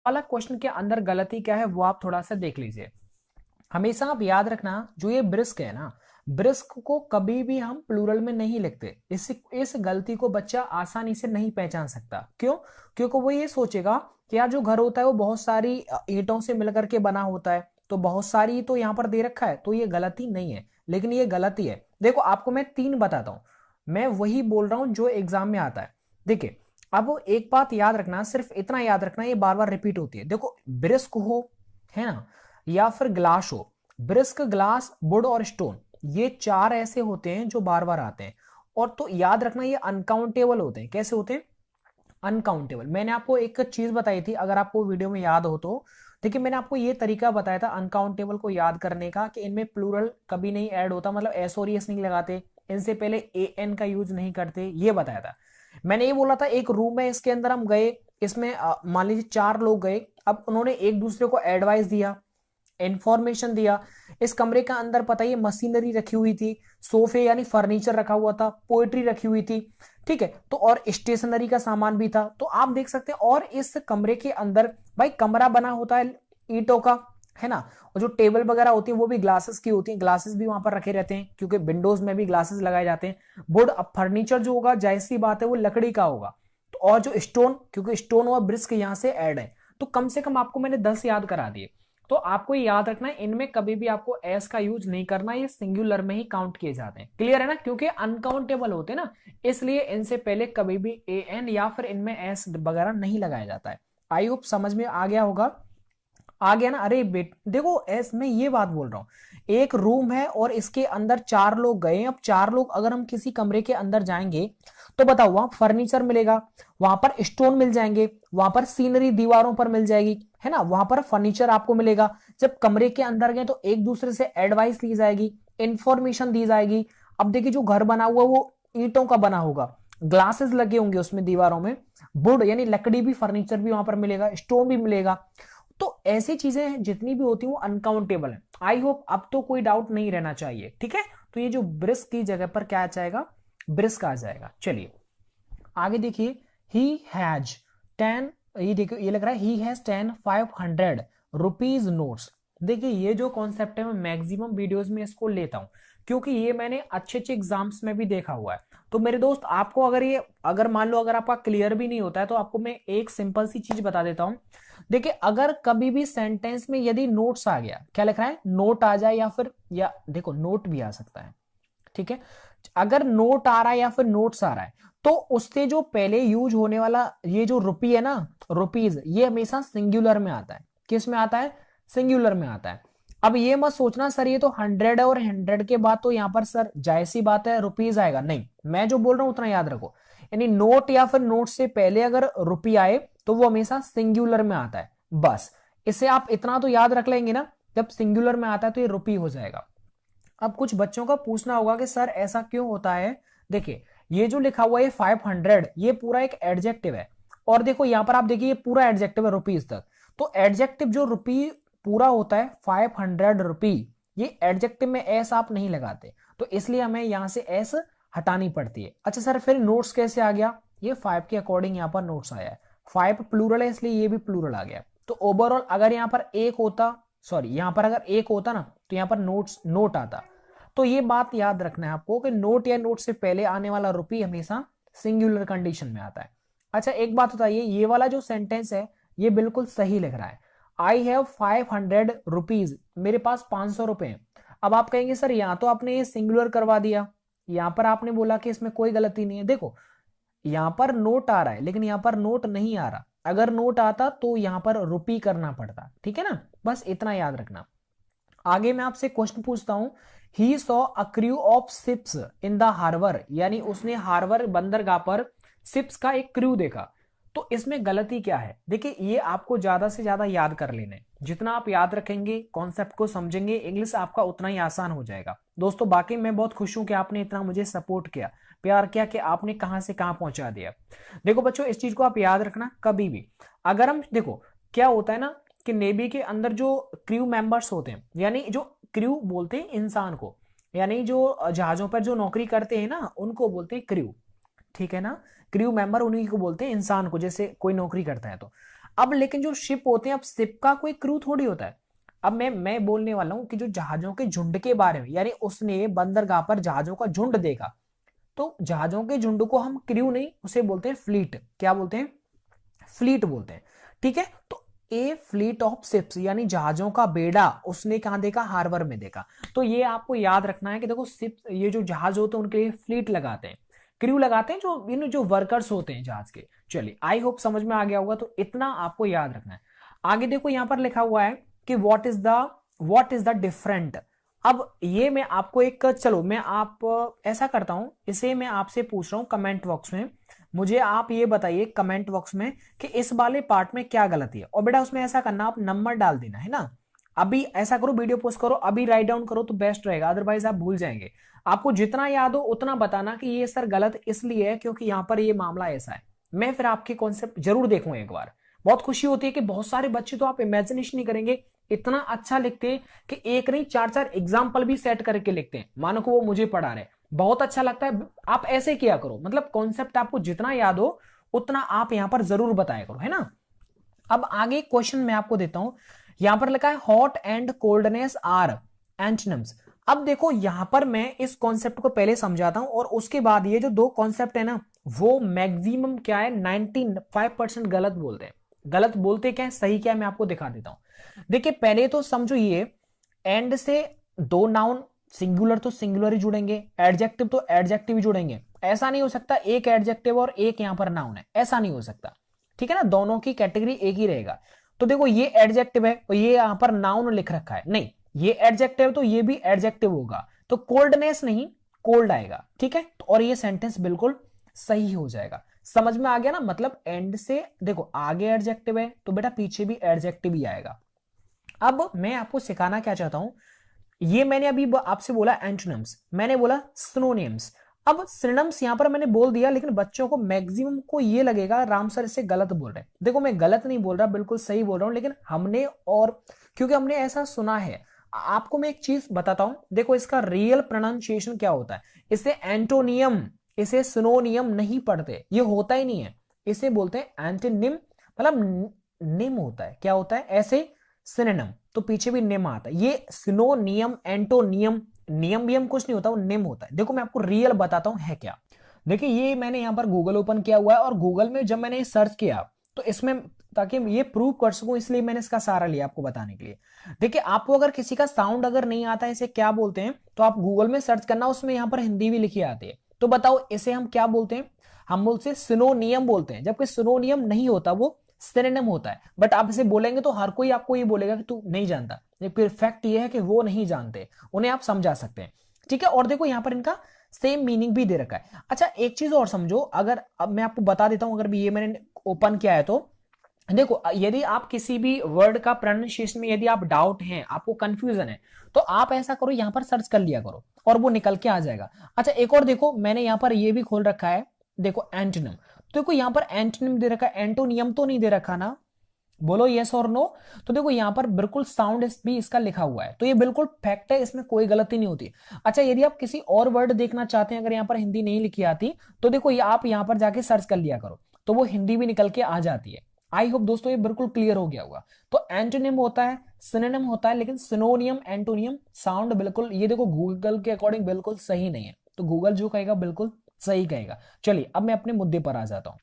वाला क्वेश्चन के अंदर गलती क्या है वो आप थोड़ा सा देख लीजिए। हमेशा आप याद रखना जो ये ब्रिस्क है ना, ब्रिस्क को कभी भी हम प्लूरल में नहीं लिखते। इस गलती को बच्चा आसानी से नहीं पहचान सकता। क्यों? क्योंकि वो ये सोचेगा कि यार जो घर होता है वो बहुत सारी ईंटों से मिलकर के बना होता है, तो बहुत सारी तो यहाँ पर दे रखा है, तो ये गलती नहीं है। लेकिन ये गलती है। देखो आपको मैं 3 बताता हूं, मैं वही बोल रहा हूं जो एग्जाम में आता है। देखिए अब एक बात याद रखना, सिर्फ इतना याद रखना, ये बार बार रिपीट होती है। देखो ब्रिस्क हो, है ना, या फिर ग्लास हो, ब्रिस्क, ग्लास, वुड और स्टोन, ये 4 ऐसे होते हैं जो बार बार आते हैं। और तो याद रखना ये अनकाउंटेबल होते हैं। कैसे होते हैं? अनकाउंटेबल। मैंने आपको एक चीज बताई थी, अगर आपको वीडियो में याद हो तो देखिए, मैंने आपको ये तरीका बताया था अनकाउंटेबल को याद करने का कि इनमें प्लूरल कभी नहीं ऐड होता, मतलब एस और एस नहीं लगाते, इनसे पहले ए एन का यूज नहीं करते, ये बताया था। मैंने ये बोला था एक रूम है, इसके अंदर हम गए, इसमें मान लीजिए 4 लोग गए, अब उन्होंने एक दूसरे को एडवाइस दिया, इंफॉर्मेशन दिया। इस कमरे के अंदर पता है मशीनरी रखी हुई थी, सोफे यानी फर्नीचर रखा हुआ था, पोएट्री रखी हुई थी, ठीक है, तो और स्टेशनरी का सामान भी था। तो आप देख सकते हैं, और इस कमरे के अंदर भाई कमरा बना होता है ईंटों का, है ना, और जो टेबल वगैरह होती है वो भी ग्लासेस की होती है, ग्लासेस भी वहां पर रखे रहते हैं क्योंकि विंडोज में भी ग्लासेस लगाए जाते हैं। वुड, अब फर्नीचर जो होगा जाहिर सी बात है वो लकड़ी का होगा। तो और जो स्टोन, क्योंकि स्टोन और ब्रिस्क यहां से ऐड है, तो कम से कम आपको मैंने 10 याद करा दिए। तो आपको याद रखना है इनमें कभी भी आपको एस का यूज नहीं करना, ये सिंगुलर में ही काउंट किए जाते हैं। क्लियर है ना? क्योंकि अनकाउंटेबल होते हैं ना, इसलिए इनसे पहले कभी भी ए एन या फिर इनमें एस वगैरह नहीं लगाया जाता है। आई होप समझ में आ गया होगा। आ गया ना? अरे बेट देखो एस मैं ये बात बोल रहा हूं, एक रूम है और इसके अंदर 4 लोग गए। अब 4 लोग अगर हम किसी कमरे के अंदर जाएंगे तो बताओ वहां फर्नीचर मिलेगा, वहां पर स्टोन मिल जाएंगे, वहां पर सीनरी दीवारों पर मिल जाएगी, है ना, वहां पर फर्नीचर आपको मिलेगा। जब कमरे के अंदर गए तो एक दूसरे से एडवाइस ली जाएगी, इंफॉर्मेशन दी जाएगी। अब देखिए जो घर बना हुआ वो ईंटों का बना होगा, ग्लासेस लगे होंगे उसमें दीवारों में, वुड यानी लकड़ी भी, फर्नीचर भी वहां पर मिलेगा, स्टोन भी मिलेगा। तो ऐसी चीजें जितनी भी होती हैं वो अनकाउंटेबल है। आई होप अब तो कोई डाउट नहीं रहना चाहिए, ठीक है। तो ये जो ब्रिस्क की जगह पर क्या आ जाएगा? ब्रिस्क आ जाएगा। चलिए आगे देखिए, ही हैज 10, ये देखिए ये लग रहा है ही हैज 10 500 रुपीज नोट्स। देखिए ये जो कॉन्सेप्ट है मैं मैक्सिमम वीडियोस में इसको लेता हूं क्योंकि ये मैंने अच्छे अच्छे एग्जाम्स में भी देखा हुआ है। तो मेरे दोस्त आपको अगर मान लो अगर आपका क्लियर भी नहीं होता है तो आपको मैं एक सिंपल सी चीज बता देता हूं। देखिए अगर कभी भी सेंटेंस में यदि नोट्स आ गया, क्या लिख रहा है, नोट आ जाए या फिर या देखो नोट भी आ सकता है, ठीक है, अगर नोट आ रहा है या फिर नोट्स आ रहा है तो उससे जो पहले यूज होने वाला ये जो रुपी है ना, रुपीज, ये हमेशा सिंगुलर में आता है। किस में आता है? सिंगुलर में आता है। अब ये मत सोचना सर ये तो 100 है और 100 के बाद तो यहां पर सर जाहिर सी बात है रुपीज आएगा, नहीं, मैं जो बोल रहा हूं उतना याद रखो। यानी नोट या फिर नोट से पहले अगर रुपी आए तो वो हमेशा सिंगुलर में आता है। बस इसे आप इतना तो याद रख लेंगे ना, जब सिंगुलर में आता है तो ये रुपी हो जाएगा। अब कुछ बच्चों का पूछना होगा कि सर ऐसा क्यों होता है। देखिए ये जो लिखा हुआ है 500, ये पूरा एक एडजेक्टिव है, और देखो यहां पर आप देखिए ये पूरा एडजेक्टिव है रुपीज तक। तो एडजेक्टिव जो रुपी पूरा होता है 500 रुपी, ये एडजेक्टिव में एस आप नहीं लगाते, तो इसलिए हमें यहां से एस हटानी पड़ती है। अच्छा सर फिर नोट्स कैसे आ गया? ये 5 के अकॉर्डिंग यहां पर नोट्स आया है, 5 प्लूरल है इसलिए ये भी प्लूरल आ गया। तो ओवरऑल अगर यहां पर एक होता, सॉरी यहां पर अगर एक होता ना तो यहां पर नोट्स नोट आता। तो ये बात याद रखना है आपको कि नोट या नोट से पहले आने वाला रुपी हमेशा सिंगुलर कंडीशन में आता है। अच्छा एक बात बताइए, ये वाला जो सेंटेंस है ये बिल्कुल सही लिख रहा है, आई हैव 500 रुपीज, मेरे पास 500 रुपए हैं। अब आप कहेंगे सर यहां तो आपने ये सिंगुलर करवा दिया, यहां पर आपने बोला कि इसमें कोई गलती नहीं है। देखो यहां पर नोट आ रहा है लेकिन यहां पर नोट नहीं आ रहा, अगर नोट आता तो यहां पर रुपी करना पड़ता, ठीक है ना, बस इतना याद रखना। आगे मैं आपसे क्वेश्चन पूछता हूं, he saw a crew of ships in the harbour, यानी उसने हार्बर बंदरगाह पर शिप्स का एक क्रू देखा। तो इसमें गलती क्या है? देखिए ये आपको ज्यादा से ज्यादा याद कर लेने, जितना आप याद रखेंगे कॉन्सेप्ट को समझेंगे इंग्लिश आपका उतना ही आसान हो जाएगा। दोस्तों बाकी मैं बहुत खुश हूं कि आपने इतना मुझे सपोर्ट किया, प्यार किया, कि आपने कहां से कहां पहुंचा दिया। देखो बच्चों इस चीज को आप याद रखना, कभी भी अगर हम देखो क्या होता है ना कि नेवी के अंदर जो क्रू मेंबर्स होते हैं, यानी जो क्रू बोलते हैं इंसान को, यानी जो जहाजों पर जो नौकरी करते हैं ना उनको बोलते हैं क्रू, ठीक है ना, क्रू मेंबर उन्हीं को बोलते हैं इंसान को, जैसे कोई नौकरी करता है। तो अब लेकिन जो शिप होते हैं, अब शिप का कोई क्रू थोड़ी होता है। अब मैं बोलने वाला हूं कि जो जहाजों के झुंड के बारे में, यानी उसने बंदरगाह पर जहाजों का झुंड देखा, तो जहाजों के झुंड को हम क्रू नहीं, उसे बोलते हैं फ्लीट। क्या बोलते हैं? फ्लीट बोलते हैं। ठीक है, तो ए फ्लीट ऑफ शिप्स यानी जहाजों का बेड़ा उसने कहां देखा? हार्बर में देखा। तो ये आपको याद रखना है कि देखो शिप, ये जो जहाज होते हैं उनके लिए फ्लीट लगाते हैं, क्रू लगाते हैं, जो वर्कर्स होते हैं जहाज के। चलिए, आई होप समझ में आ गया होगा, तो इतना आपको याद रखना है। आगे देखो यहां पर लिखा हुआ है कि व्हाट इज द डिफरेंट। अब ये मैं आपको एक, चलो मैं आप ऐसा करता हूं, इसे मैं आपसे पूछ रहा हूं कमेंट बॉक्स में, मुझे आप ये बताइए कमेंट बॉक्स में कि इस वाले पार्ट में क्या गलती है। और बेटा उसमें ऐसा करना, आप नंबर डाल देना है ना। अभी ऐसा करो, वीडियो पोस्ट करो, अभी राइट डाउन करो तो बेस्ट रहेगा, अदरवाइज आप भूल जाएंगे। आपको जितना याद हो उतना बताना कि ये सर गलत इसलिए है क्योंकि यहां पर ये मामला ऐसा है। मैं फिर आपके कॉन्सेप्ट जरूर देखूं एक बार। बहुत खुशी होती है कि बहुत सारे बच्चे, तो आप इमेजिनेशन नहीं करेंगे, इतना अच्छा लिखते हैं कि एक नहीं चार चार एग्जाम्पल भी सेट करके लिखते हैं, मानो को वो मुझे पढ़ा रहे। बहुत अच्छा लगता है। आप ऐसे किया करो, मतलब कॉन्सेप्ट आपको जितना याद हो उतना आप यहां पर जरूर बताया करो, है ना। अब आगे क्वेश्चन मैं आपको देता हूं, यहां पर लिखा है hot and coldness are antonyms. अब देखो यहां पर मैं इस कॉन्सेप्ट को पहले समझाता हूं और उसके बाद ये जो दो कॉन्सेप्ट है ना, वो मैक्सिमम क्या है, 95% गलत बोलते हैं। गलत बोलते क्या है, सही क्या है, मैं आपको दिखा देता हूं। देखिए पहले तो समझो, ये एंड से दो नाउन, सिंगुलर तो सिंगुलर ही जुड़ेंगे, एडजेक्टिव तो एडजेक्टिव ही जुड़ेंगे। ऐसा नहीं हो सकता एक एडजेक्टिव और एक यहां पर नाउन है, ऐसा नहीं हो सकता। ठीक है ना, दोनों की कैटेगरी एक ही रहेगा। तो देखो ये एडजेक्टिव है और ये यहां पर नाउन लिख रखा है, नहीं ये एडजेक्टिव तो ये भी एडजेक्टिव होगा, तो कोल्डनेस नहीं कोल्ड आएगा। ठीक है, और ये सेंटेंस बिल्कुल सही हो जाएगा। समझ में आ गया ना, मतलब एंड से देखो आगे एडजेक्टिव है तो बेटा पीछे भी एडजेक्टिव ही आएगा। अब मैं आपको सिखाना क्या चाहता हूं, ये मैंने अभी आपसे बोला एंटोनिम्स, मैंने बोला सिनोनिम्स। अब सिनोनिम्स यहां पर मैंने बोल दिया, लेकिन बच्चों को मैक्सिमम को ये लगेगा राम सर इसे गलत बोल रहे हैं। देखो मैं गलत नहीं बोल रहा, बिल्कुल सही बोल रहा हूं, लेकिन हमने, और क्योंकि हमने ऐसा सुना है। आपको मैं एक चीज बताता हूं, देखो इसका रियल प्रोनाउंसिएशन क्या होता है। इसे एंटोनियम, इसे सिनोनियम नहीं पढ़ते, ये होता ही नहीं है। इसे बोलते हैं एंटोनिम, मतलब निम होता है, क्या होता है ऐसे, सिनोनिम तो पीछे भी निम आता है। ये सिनोनियम, एंटोनियम, नियम भी हम कुछ नहीं होता, वो निम होता है। देखो मैं आपको रियल बताता हूं है क्या। देखिए ये मैंने यहां पर गूगल ओपन किया हुआ है, और गूगल में जब मैंने सर्च किया तो इसमें, ताकि ये प्रूव कर सकूं इसलिए मैंने इसका सहारा लिया आपको बताने के लिए। देखिए आपको अगर किसी का साउंड अगर नहीं आता है इसे क्या बोलते हैं, तो आप गूगल में सर्च करना, उसमें यहां पर हिंदी भी लिखी आती है। तो बताओ इसे हम क्या बोलते हैं, हम बोलते हैं सिनोनियम बोलते हैं, जबकि सिनोनियम नहीं होता, वो सिनोनिम होता है। बट आप इसे बोलेंगे तो हर कोई आपको ये बोलेगा कि तू नहीं जानता, लेकिन फैक्ट ये है कि वो नहीं जानते, उन्हें आप समझा सकते हैं। ठीक है, और देखो यहां पर इनका सेम मीनिंग भी दे रखा है। अच्छा एक चीज और समझो, अगर अब मैं आपको बता देता हूं, अगर भी ये मैंने ओपन किया है तो देखो, यदि आप किसी भी वर्ड का प्रोनाउंसिएशन में यदि आप डाउट है, आपको कंफ्यूजन है, तो आप ऐसा करो यहां पर सर्च कर लिया करो और वो निकल के आ जाएगा। अच्छा एक और देखो, मैंने यहां पर ये भी खोल रखा है, देखो एंटोनिम। देखो यहां पर एंटोनिम दे रखा है, एंटोनियम तो नहीं दे रखा ना, बोलो यस और नो। तो देखो यहां पर बिल्कुल साउंड भी इसका लिखा हुआ है, तो ये बिल्कुल फैक्ट है, इसमें कोई गलती नहीं होती। अच्छा यदि आप किसी और वर्ड देखना चाहते हैं, अगर यहां पर हिंदी नहीं लिखी आती, तो देखो ये आप यहां पर जाके सर्च कर लिया करो, तो वो हिंदी भी निकल के आ जाती है। आई होप दोस्तों ये बिल्कुल क्लियर हो गया होगा। तो एंटोनिम होता है, सिनोनिम होता है, लेकिन सिनोनियम एंटोनियम साउंड बिल्कुल, ये देखो गूगल के अकॉर्डिंग बिल्कुल सही नहीं है, तो गूगल जो कहेगा बिल्कुल सही कहेगा। चलिए अब मैं अपने मुद्दे पर आ जाता हूं।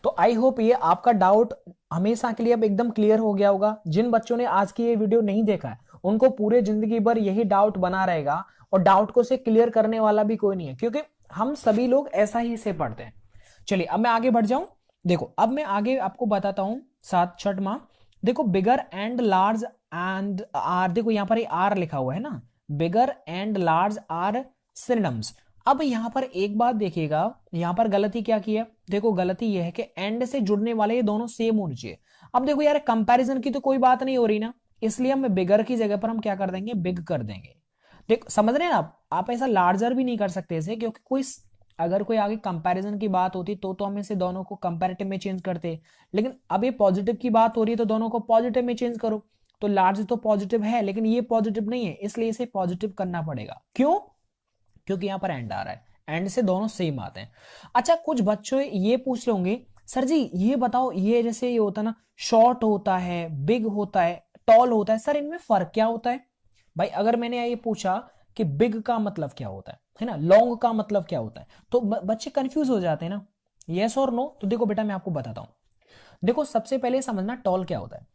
तो आई होप ये आपका डाउट हमेशा के लिए अब एकदम क्लियर हो गया होगा। जिन बच्चों ने आज की ये वीडियो नहीं देखा है उनको पूरे जिंदगी भर यही डाउट बना रहेगा, और डाउट को से क्लियर करने वाला भी कोई नहीं है, क्योंकि हम सभी लोग ऐसा ही से पढ़ते हैं। चलिए अब मैं आगे बढ़ जाऊं। देखो अब मैं आगे आपको बताता हूं, सात छठवां, देखो bigger and large and are, देखो यहां पर आर लिखा हुआ है ना, bigger and large are synonyms. अब यहां पर एक बात देखिएगा, यहां पर गलती क्या की है, देखो गलती यह है कि एंड से जुड़ने वाले ये दोनों सेम होने चाहिए। अब देखो यार कंपैरिजन की तो कोई बात नहीं हो रही ना, इसलिए हम बिगर की जगह पर हम क्या कर देंगे, बिग कर देंगे। देख समझ रहे हैं आप ऐसा लार्जर भी नहीं कर सकते इसे, क्योंकि कोई, अगर कोई आगे कंपैरिजन की बात होती तो हम इसे दोनों को कंपैरेटिव में चेंज करते, लेकिन अब ये पॉजिटिव की बात हो रही है तो दोनों को पॉजिटिव में चेंज करो। तो लार्ज तो पॉजिटिव है, लेकिन ये पॉजिटिव नहीं है, इसलिए इसे पॉजिटिव करना पड़ेगा। क्यों? क्योंकि यहां पर एंड आ रहा है, एंड से दोनों सेम आते हैं। अच्छा कुछ बच्चों ये पूछ रहे होंगे, सर जी ये बताओ, ये जैसे ये होता ना शॉर्ट होता है, बिग होता है, टॉल होता है। सर इनमें फर्क क्या होता है भाई? अगर मैंने ये पूछा कि बिग का मतलब क्या होता है ना, लॉन्ग का मतलब क्या होता है, तो बच्चे कंफ्यूज हो जाते हैं ना, यस और नो। तो देखो बेटा मैं आपको बताता हूं। देखो सबसे पहले समझना टॉल क्या होता है।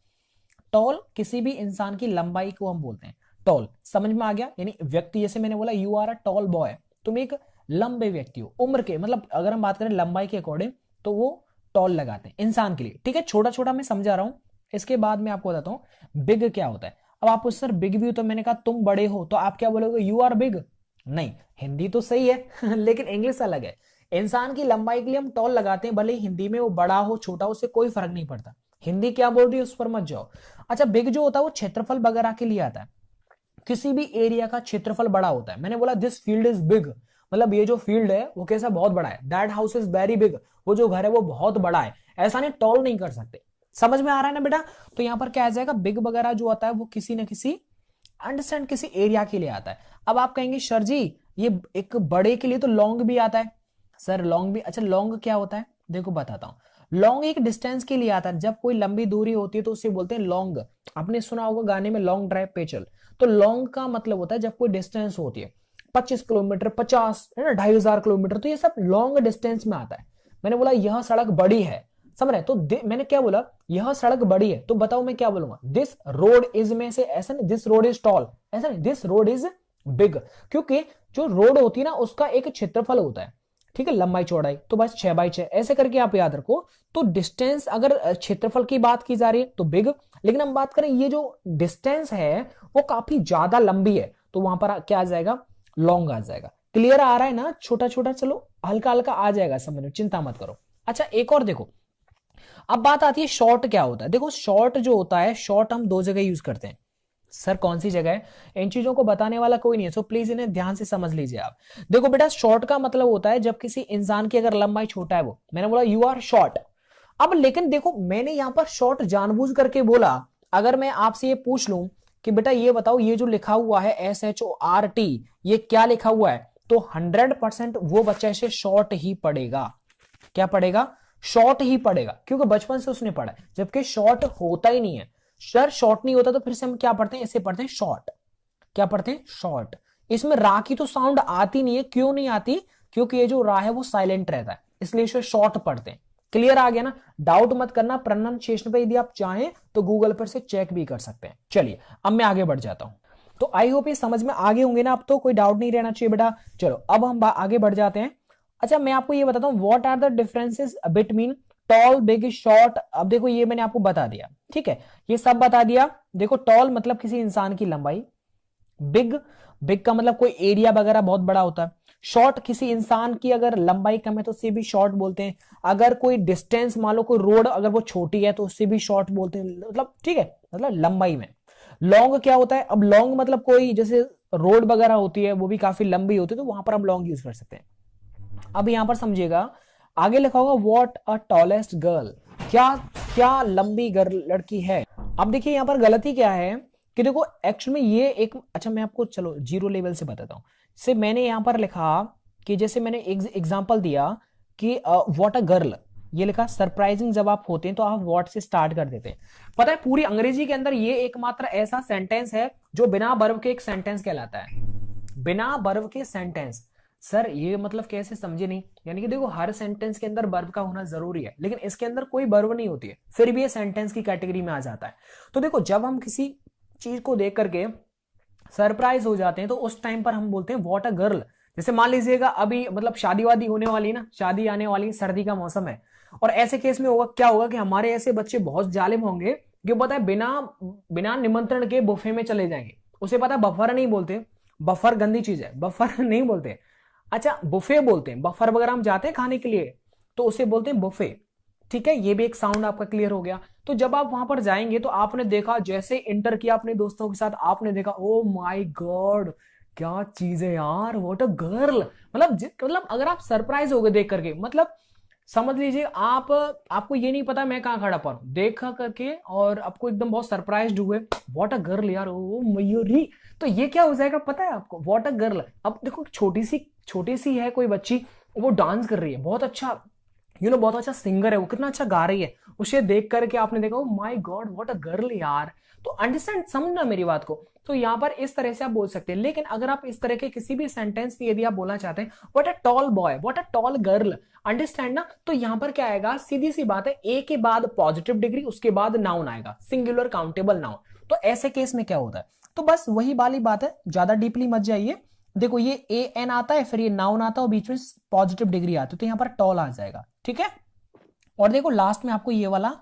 टॉल किसी भी इंसान की लंबाई को हम बोलते हैं टॉल, समझ में आ गया? यानी व्यक्ति, जैसे मैंने बोला you are a tall boy, तुम एक लंबे व्यक्ति हो, उम्र के मतलब अगर हम बात करें लंबाई के अकॉर्डिंग तो वो टॉल लगाते हैं इंसान के लिए, ठीक है? छोटा छोटा मैं समझा रहा हूं, इसके बाद मैं आपको बताता हूं बिग क्या होता है। अब आप सर बिग भी हो, तो मैंने कहा तुम बड़े हो, तो आप क्या बोलोगे? You are big. नहीं, हिंदी तो सही है लेकिन इंग्लिश अलग है। इंसान की लंबाई के लिए हम टॉल लगाते हैं, भले हिंदी में वो बड़ा हो छोटा हो, उससे कोई फर्क नहीं पड़ता। हिंदी क्या बोल रही है उस पर मत जाओ। अच्छा, बिग जो होता है वो क्षेत्रफल वगैरह के लिए आता है, किसी भी एरिया का क्षेत्रफल बड़ा होता है। मैंने बोला दिस फील्ड इज बिग, मतलब ये जो फील्ड है वो कैसा, बहुत बड़ा है। That house is very big, वो जो घर है वो बहुत बड़ा है। ऐसा नहीं, टॉल नहीं कर सकते। समझ में आ रहा है ना बेटा? तो यहां पर क्या आ जाएगा, बिग वगैरह जो आता है वो किसी न किसी, अंडरस्टैंड, किसी एरिया के लिए आता है। अब आप कहेंगे सर जी ये एक बड़े के लिए तो लॉन्ग भी आता है। सर लॉन्ग भी, अच्छा लॉन्ग क्या होता है देखो बताता हूं। लॉन्ग एक डिस्टेंस के लिए आता है, जब कोई लंबी दूरी होती है तो उसे बोलते हैं लॉन्ग। आपने सुना होगा गाने में लॉन्ग ड्राइव पे चल, तो लॉन्ग का मतलब होता है जब कोई डिस्टेंस होती है 25 किलोमीटर, 50 है ना, 2500 किलोमीटर, तो ये सब लॉन्ग डिस्टेंस में आता है। मैंने बोला यह सड़क बड़ी है, समझ रहे? तो मैंने क्या बोला, यह सड़क बड़ी है, तो बताओ मैं क्या बोलूंगा? दिस रोड इज में से ऐसा नहीं, दिस रोड इज टॉल, ऐसा नहीं, दिस रोड इज बिग। क्योंकि जो रोड होती है ना उसका एक क्षेत्रफल होता है, ठीक है, लंबाई चौड़ाई, तो बस 6x6 ऐसे करके आप याद रखो। तो डिस्टेंस अगर क्षेत्रफल की बात की जा रही है तो बिग, लेकिन हम बात करें ये जो डिस्टेंस है वो काफी ज्यादा लंबी है, तो वहां पर क्या आ जाएगा, लॉन्ग आ जाएगा। क्लियर आ रहा है ना? छोटा छोटा चलो हल्का हल्का आ जाएगा समझ में, चिंता मत करो। अच्छा एक और देखो, अब बात आती है शॉर्ट क्या होता है। देखो शॉर्ट जो होता है, शॉर्ट हम दो जगह यूज करते हैं। सर कौन सी जगह है? इन चीजों को बताने वाला कोई नहीं है, सो प्लीज इन्हें ध्यान से समझ लीजिए आप। देखो बेटा शॉर्ट का मतलब होता है जब किसी इंसान की अगर लंबाई छोटा है, वो मैंने बोला यू आर शॉर्ट। अब लेकिन देखो मैंने यहां पर शॉर्ट जानबूझ करके बोला। अगर मैं आपसे ये पूछ लूं कि बेटा ये बताओ ये जो लिखा हुआ है SHORT, ये क्या लिखा हुआ है, तो 100% वो बच्चा इसे शॉर्ट ही पढ़ेगा। क्या पढ़ेगा? शॉर्ट ही पढ़ेगा, क्योंकि बचपन से उसने पढ़ा है। जबकि शॉर्ट होता ही नहीं है। सर शॉर्ट नहीं होता तो फिर से हम क्या पढ़ते हैं, इसे पढ़ते हैं शॉर्ट। क्या पढ़ते हैं? शॉर्ट। इसमें रा की तो साउंड आती नहीं है, क्यों नहीं आती? क्योंकि ये जो रा है वो साइलेंट रहता है, इसलिए इसे शॉर्ट पढ़ते हैं। क्लियर आ गया ना? डाउट मत करना, प्रोनाउंसिएशन पे यदि आप चाहें तो गूगल पर से चेक भी कर सकते हैं। चलिए अब मैं आगे बढ़ जाता हूं। तो आई होप ये समझ में आगे होंगे ना, अब तो कोई डाउट नहीं रहना चाहिए बेटा। चलो अब हम आगे बढ़ जाते हैं। अच्छा मैं आपको ये बताता हूं, what are the differences between tall, big, short. अब देखो ये मैंने आपको बता दिया, ठीक है, ये सब बता दिया। देखो टॉल मतलब किसी इंसान की लंबाई, बिग, बिग का मतलब कोई एरिया वगैरह बहुत बड़ा होता है। शॉर्ट किसी इंसान की अगर लंबाई कम है तो उससे भी शॉर्ट बोलते हैं। अगर कोई डिस्टेंस मान लो कोई रोड अगर वो छोटी है तो उससे भी शॉर्ट बोलते हैं, मतलब ठीक है, मतलब लंबाई में। लॉन्ग क्या होता है? अब लॉन्ग मतलब कोई जैसे रोड वगैरह होती है वो भी काफी लंबी होती है, तो वहां पर हम लॉन्ग यूज कर सकते हैं। अब यहां पर समझिएगा, आगे लिखा होगा व्हाट अ टॉलेस्ट गर्ल, क्या क्या लंबी गर्ल लड़की है। अब देखिए यहां पर गलती क्या है कि देखो एक्चुअली में ये एक, अच्छा मैं आपको चलो जीरो लेवल से बताता हूं। से मैंने यहां पर लिखा कि जैसे मैंने एग्जांपल दिया कि व्हाट अ गर्ल, ये लिखा सरप्राइजिंग जब आप होते हैं तो आप व्हाट से स्टार्ट कर देते हैं। पता है पूरी अंग्रेजी के अंदर ये एकमात्र ऐसा सेंटेंस है जो बिना वर्ब के एक सेंटेंस कहलाता है, बिना वर्ब के सेंटेंस। सर ये मतलब कैसे, समझे नहीं? यानी कि देखो हर सेंटेंस के अंदर वर्ब का होना जरूरी है, लेकिन इसके अंदर कोई वर्ब नहीं होती है, फिर भी ये सेंटेंस की कैटेगरी में आ जाता है। तो देखो जब हम किसी चीज को देख करके सरप्राइज हो जाते हैं तो उस टाइम पर हम बोलते हैं व्हाट अ गर्ल। जैसे मान लीजिएगा अभी मतलब शादी वादी होने वाली है ना, शादी आने वाली, सर्दी का मौसम है, और ऐसे केस में होगा क्या होगा कि हमारे ऐसे बच्चे बहुत जालिम होंगे कि पता है बिना बिना निमंत्रण के बुफे में चले जाएंगे। उसे पता है बफर नहीं बोलते, बफर गंदी चीज है, बफर नहीं बोलते। अच्छा बुफे बोलते हैं, बफर वगैरह हम जाते हैं खाने के लिए तो उसे बोलते हैं बुफे, ठीक है। ये भी एक साउंड आपका क्लियर हो गया। तो जब आप वहां पर जाएंगे तो आपने देखा, जैसे इंटर किया अपने दोस्तों के साथ, आपने देखा ओ माय गॉड क्या चीज है यार, व्हाट अ गर्ल। मतलब अगर आप सरप्राइज हो गए देख करके, मतलब समझ लीजिए आप, आपको ये नहीं पता मैं कहां खड़ा पर देखा करके, और आपको एकदम बहुत सरप्राइज हुए, व्हाट अ गर्ल यार, ओ मयूरी। तो ये क्या हो जाएगा पता है आपको, व्हाट अ गर्ल। अब देखो छोटी सी है कोई बच्ची, वो डांस कर रही है बहुत अच्छा, बहुत अच्छा सिंगर है, वो कितना अच्छा गा रही है, उसे देख करके आपने देखा my God what a girl यार। तो अंडरस्टैंड, समझना मेरी बात को। तो यहां पर इस तरह से आप बोल सकते हैं। लेकिन अगर आप इस तरह के किसी भी सेंटेंस की यदि आप बोलना चाहते हैं what a tall boy, what a tall girl, understand ना, तो यहां पर क्या आएगा, सीधी सी बात है, ए के बाद पॉजिटिव डिग्री, उसके बाद नाउन आएगा, सिंगुलर काउंटेबल नाउन। तो ऐसे केस में क्या होता है, तो बस वही वाली बात है, ज्यादा डीपली मत जाइए। देखो ये ए एन आता है, फिर ये नाउन आता है और बीच में पॉजिटिव डिग्री आती है, तो यहां पर टॉल आ जाएगा, ठीक है। और देखो लास्ट में आपको ये वाला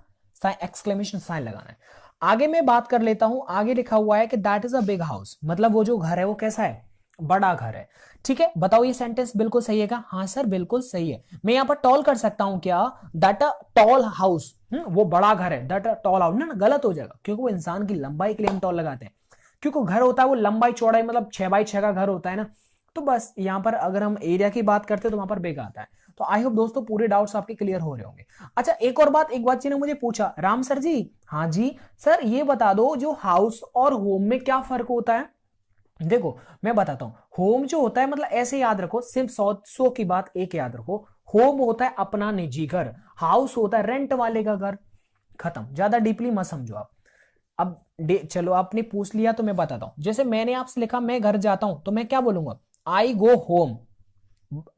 एक्सक्लेमेशन साइन लगाना है। आगे मैं बात कर लेता हूं, आगे लिखा हुआ है कि that is a big house, मतलब वो जो घर है वो कैसा है, बड़ा घर है, ठीक है। बताओ ये सेंटेंस बिल्कुल सही है क्या? हाँ सर बिल्कुल सही है। मैं यहां पर टॉल कर सकता हूं क्या, दैट अ टॉल हाउस, वो बड़ा घर है, दैट अ टॉल हाउस, ना गलत हो जाएगा, क्योंकि वो इंसान की लंबाई के लिए हम टॉल लगाते हैं, क्योंकि घर होता है वो लंबाई चौड़ाई, मतलब 6x6 का घर होता है ना। तो बस यहां पर अगर हम एरिया की बात करते हैं तो वहां पर बिग आता है। तो आई होप दोस्तों पूरे डाउट्स आपके क्लियर हो रहे होंगे। अच्छा एक और बात, एक बच्चे ने मुझे पूछा, राम सर जी, हाँ जी सर, ये बता दो जो हाउस और होम में क्या फर्क होता है। देखो मैं बताता हूं, होम जो होता है, मतलब ऐसे याद रखो, सिर्फ 100 की बात एक याद रखो, होम होता है अपना निजी घर, हाउस होता है रेंट वाले का घर, खत्म, ज्यादा डीपली मत समझो आप। अब चलो आपने पूछ लिया तो मैं बताता हूं, जैसे मैंने आपसे लिखा मैं घर जाता हूं, तो मैं क्या बोलूंगा, आई गो होम।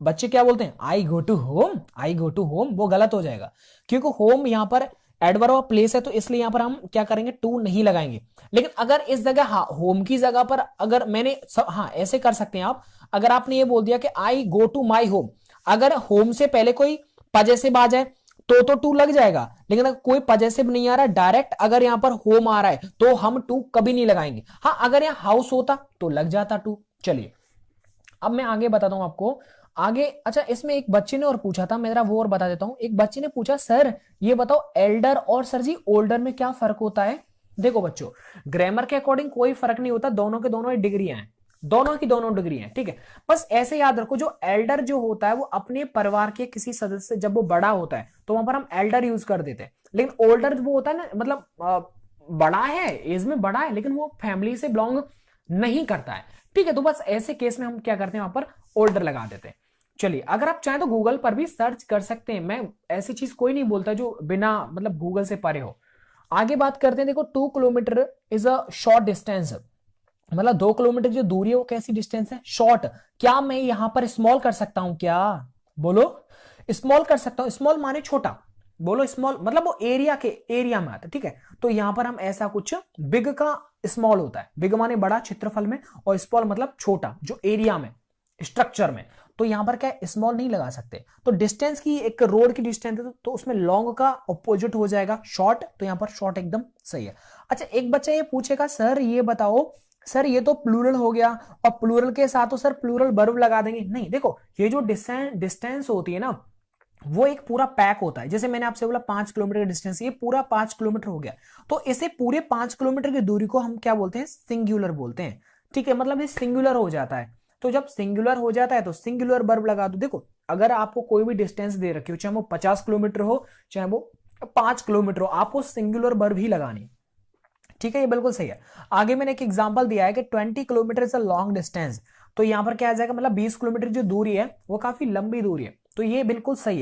बच्चे क्या बोलते हैं, I go to home, I go to home, वो गलत हो जाएगा, क्योंकि होम यहां पर एडवर्ब ऑफ प्लेस है, तो इसलिए यहां पर हम क्या करेंगे, टू नहीं लगाएंगे। लेकिन अगर इस जगह होम की जगह पर अगर मैंने हाँ ऐसे कर सकते हैं आप, अगर आपने ये बोल दिया कि आई गो टू माई होम, अगर होम से पहले कोई पजेसिव आ जाए तो टू लग जाएगा, लेकिन अगर कोई पजेसिव नहीं आ रहा डायरेक्ट, अगर यहां पर होम आ रहा है तो हम टू कभी नहीं लगाएंगे। हाँ अगर यहां हाउस होता तो लग जाता टू। चलिए अब मैं आगे बताता हूं आपको आगे। अच्छा इसमें एक बच्चे ने और पूछा था, मेरा वो और बता देता हूं। एक बच्चे ने पूछा सर ये बताओ एल्डर और सर जी ओल्डर में क्या फर्क होता है। देखो बच्चों, ग्रामर के अकॉर्डिंग कोई फर्क नहीं होता, दोनों के दोनों डिग्रियां हैं, दोनों की दोनों डिग्री हैं, ठीक है। बस ऐसे याद रखो, जो एल्डर जो होता है वो अपने परिवार के किसी सदस्य, जब वो बड़ा होता है तो वहां पर हम एल्डर यूज कर देते हैं। लेकिन ओल्डर वो होता है ना, मतलब बड़ा है, एज में बड़ा है, लेकिन वो फैमिली से बिलोंग नहीं करता है, ठीक है। तो बस ऐसे केस में हम क्या करते हैं, वहां पर ओल्डर लगा देते हैं। चलिए अगर आप चाहें तो गूगल पर भी सर्च कर सकते हैं, मैं ऐसी चीज कोई नहीं बोलता जो बिना मतलब गूगल से परे हो। आगे बात करते हैं, देखो 2 kilometre is a short distance, मतलब 2 किलोमीटर जो दूरी है वो कैसी डिस्टेंस है, शॉर्ट। क्या मैं यहां पर स्मॉल कर सकता हूं क्या, बोलो, स्मॉल कर सकता हूं, स्मॉल माने छोटा, बोलो स्मॉल, मतलब वो एरिया के एरिया में आता है, ठीक है। तो यहां पर हम ऐसा कुछ, बिग का स्मॉल होता है, बिग माने बड़ा क्षेत्रफल में, और स्मॉल मतलब छोटा जो एरिया में, स्ट्रक्चर में। तो यहां पर क्या स्मॉल नहीं लगा सकते। तो डिस्टेंस की, एक रोड की डिस्टेंस है तो उसमें लॉन्ग का ऑपोजिट हो जाएगा शॉर्ट, तो यहां पर शॉर्ट एकदम सही है। अच्छा एक बच्चा ये पूछेगा सर ये बताओ, सर ये तो प्लूरल हो गया, और प्लूरल के साथ तो सर प्लूरल वर्ब लगा देंगे, नहीं। देखो ये जो डिस्टेंस होती है ना, वो एक पूरा पैक होता है। जैसे मैंने आपसे बोला 5 किलोमीटर का डिस्टेंस, ये पूरा 5 किलोमीटर हो गया, तो इसे पूरे 5 किलोमीटर की दूरी को हम क्या बोलते हैं, सिंगुलर बोलते हैं, ठीक है। मतलब ये सिंगुलर हो जाता है, तो जब सिंगुलर हो जाता है तो सिंगुलर वर्ब लगा दो। देखो अगर आपको कोई भी डिस्टेंस दे रखी हो, चाहे वो 50 किलोमीटर हो, चाहे वो 5 किलोमीटर हो, आपको सिंगुलर वर्ब ही लगानी, ठीक है। ये बिल्कुल सही है। आगे मैंने एक एग्जांपल दिया है कि 20 kilometre is a long distance, तो यहां पर क्या आ जाएगा, मतलब 20 किलोमीटर जो दूरी है वो काफी लंबी दूरी है, तो ये बिल्कुल सही है।